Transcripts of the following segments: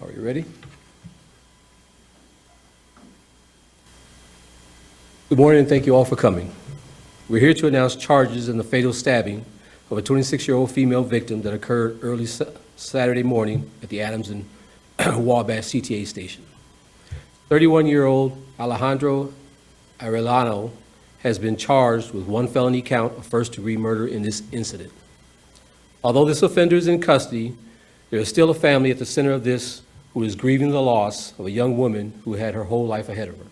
Are you ready? Good morning, and thank you all for coming. We're here to announce charges in the fatal stabbing of a 26-year-old female victim that occurred early Saturday morning at the Adams and Wabash CTA station. 31-year-old Alejandro Arellano has been charged with one felony count of first-degree murder in this incident. Although this offender is in custody, there is still a family at the center of this who is grieving the loss of a young woman who had her whole life ahead of her.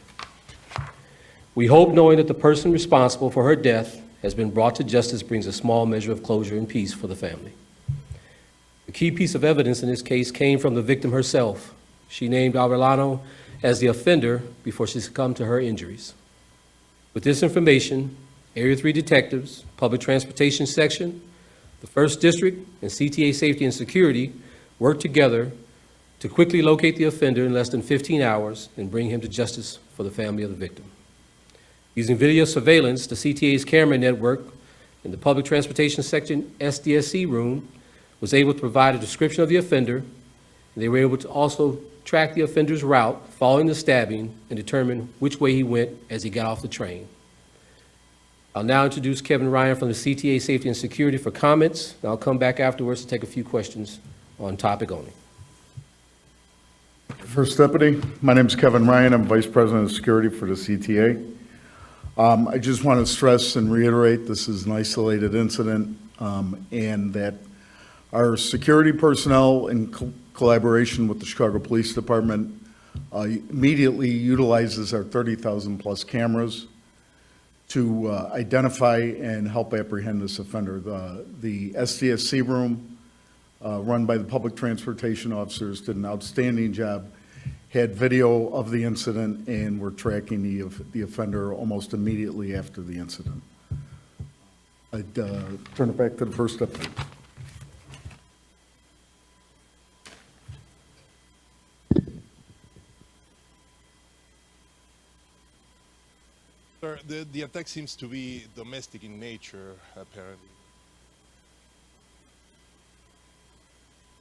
We hope knowing that the person responsible for her death has been brought to justice brings a small measure of closure and peace for the family. The key piece of evidence in this case came from the victim herself. She named Arellano as the offender before she succumbed to her injuries. With this information, Area 3 detectives, Public Transportation Section, the 1st District, and CTA Safety and Security worked together to quickly locate the offender in less than 15 hours and bring him to justice for the family of the victim. Using video surveillance, the CTA's camera network in the Public Transportation Section SDSC room was able to provide a description of the offender, and they were able to also track the offender's route following the stabbing and determine which way he went as he got off the train. I'll now introduce Kevin Ryan from the CTA Safety and Security for comments, and I'll come back afterwards to take a few questions on topic only. First Deputy, my name is Kevin Ryan. I'm Vice President of Security for the CTA. I just want to stress and reiterate this is an isolated incident and that our security personnel in collaboration with the Chicago Police Department immediately utilizes our 30,000 plus cameras to identify and help apprehend this offender. The SDSC room run by the public transportation officers did an outstanding job, had video of the incident, and we're tracking the offender almost immediately after the incident. I'd turn it back to the First Deputy. Sir, the attack seems to be domestic in nature, apparently.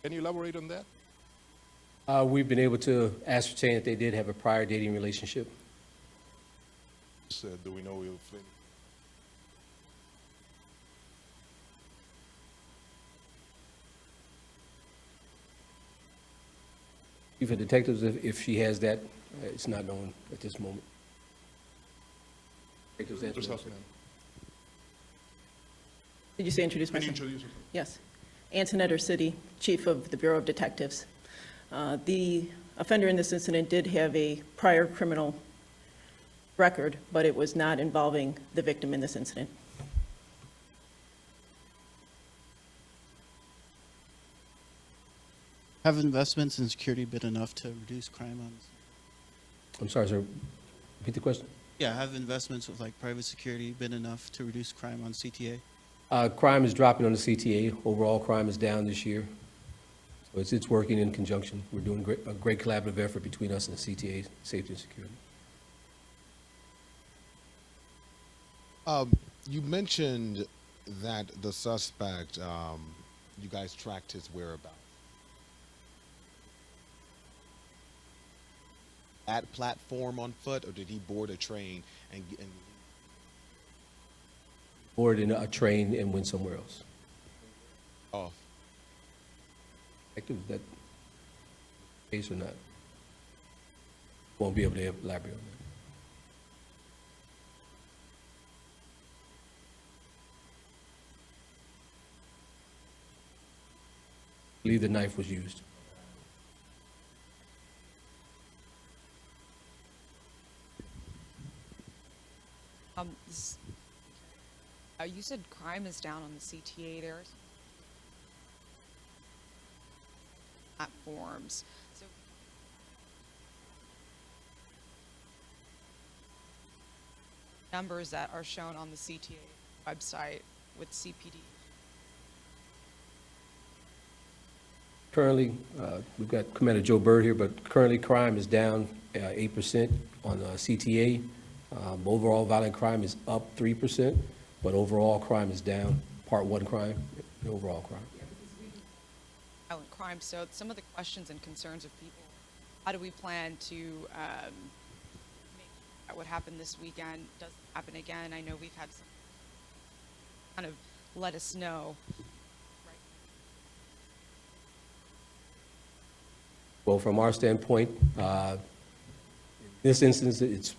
Can you elaborate on that? We've been able to ascertain that they did have a prior dating relationship. Do we know if Chief of Detectives, if she has that, it's not known at this moment. Detectives, yourself, ma'am? Did you say introduce Can you myself? introduce yourself? Yes. Antoinette City, Chief of the Bureau of Detectives. The offender in this incident did have a prior criminal record, but it was not involving the victim in this incident. Have investments in security been enough to reduce crime on? I'm sorry, sir. Repeat the question. Yeah, have investments with like private security been enough to reduce crime on CTA? Crime is dropping on the CTA. Overall crime is down this year. So it's working in conjunction. We're doing a great collaborative effort between us and the CTA Safety and Security. You mentioned that the suspect, you guys tracked his whereabouts. At platform on foot, or did he board a train and Boarded in a train and went somewhere else. off? Detective, is that the case or not? Won't be able to elaborate on that. I believe the knife was used. You said crime is down on the CTA there. Platforms. So numbers that are shown on the CTA website with CPD. Currently, we've got Commander Joe Bird here, but currently crime is down 8% on CTA. Overall violent crime is up 3%, but overall crime is down. Part 1 crime, overall crime. violent crime. So some of the questions and concerns of people, how do we plan to make that what happened this weekend doesn't happen again? I know we've had some kind of let us know. Well, from our standpoint, in this instance, it's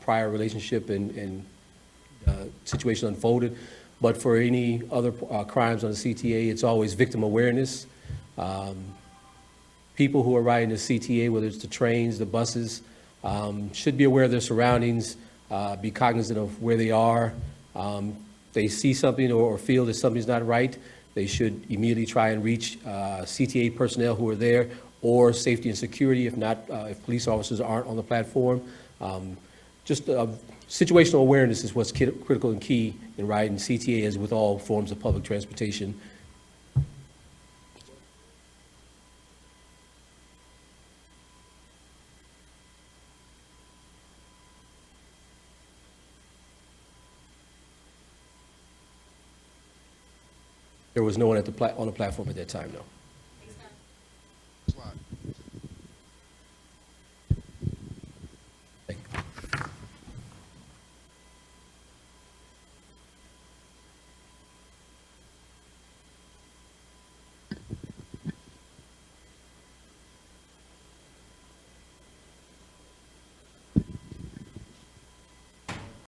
prior relationship and situation unfolded. But for any other crimes on the CTA, it's always victim awareness. People who are riding the CTA, whether it's the trains, the buses, should be aware of their surroundings, be cognizant of where they are. They see something or feel that something's not right, they should immediately try and reach CTA personnel who are there, or safety and security, if not, if police officers aren't on the platform. Just situational awareness is what's critical and key in riding CTA, as with all forms of public transportation. There was no one on the platform at that time, no.